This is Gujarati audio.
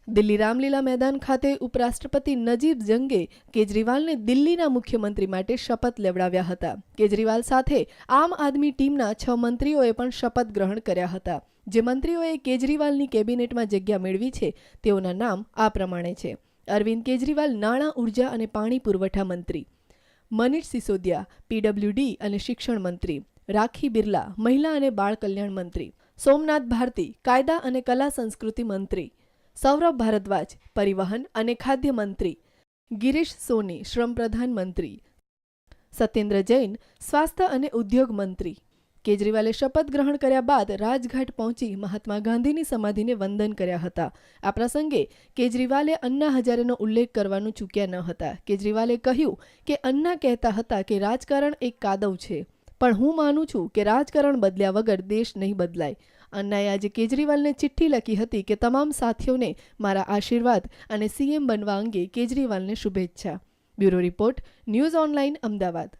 દિલ્હી રામલીલા મેદાન ખાતે ઉપરાષ્ટ્રપતિ નજીબ જંગે કેજરીવાલને દિલ્હીના મુખ્યમંત્રી માટે શપથ લેવડાવ્યા હતા. કેજરીવાલ સાથે આમ આદમી ટીમના 6 મંત્રીઓએ પણ શપથ ગ્રહણ કર્યા હતા. જે મંત્રીઓએ કેજરીવાલની કેબિનેટમાં જગ્યા મેળવી છે તેઓના નામ આ પ્રમાણે છે: અરવિંદ કેજરીવાલ નાણાં, ઉર્જા અને પાણી પુરવઠા મંત્રી, મનીષ સિસોદિયા પીડબ્લ્યુડી અને શિક્ષણ મંત્રી, રાખી બિરલા મહિલા અને બાળ કલ્યાણ મંત્રી, સોમનાથ ભારતી કાયદા અને કલા સંસ્કૃતિ મંત્રી, સૌરભ ભારદ્વાજ પરિવહન અને ખાદ્ય મંત્રી, ગિરીશ સોની શ્રમ પ્રધાન મંત્રી, સત્યેન્દ્ર જૈન સ્વાસ્થ્ય અને ઉદ્યોગ મંત્રી. કેજરીવાલે શપથ ગ્રહણ કર્યા બાદ રાજઘાટ પહોંચી મહાત્મા ગાંધીની સમાધિને વંદન કર્યા હતા. આ પ્રસંગે કેજરીવાલે અન્ના હજારેનો ઉલ્લેખ કરવાનું ચૂક્યા ન હતા. કેજરીવાલે કહ્યું કે અન્ના કહેતા હતા કે રાજકારણ એક કાદવ છે, પણ હું માનું છું કે રાજકારણ બદલ્યા વગર દેશ નહીં બદલાય. અન્નાએ આજે કેજરીવાલને ચિઠ્ઠી લખી હતી કે તમામ સાથીઓને મારા આશીર્વાદ અને સીએમ બનવા અંગે કેજરીવાલને શુભેચ્છા. Bureau report, news online, Ahmedabad.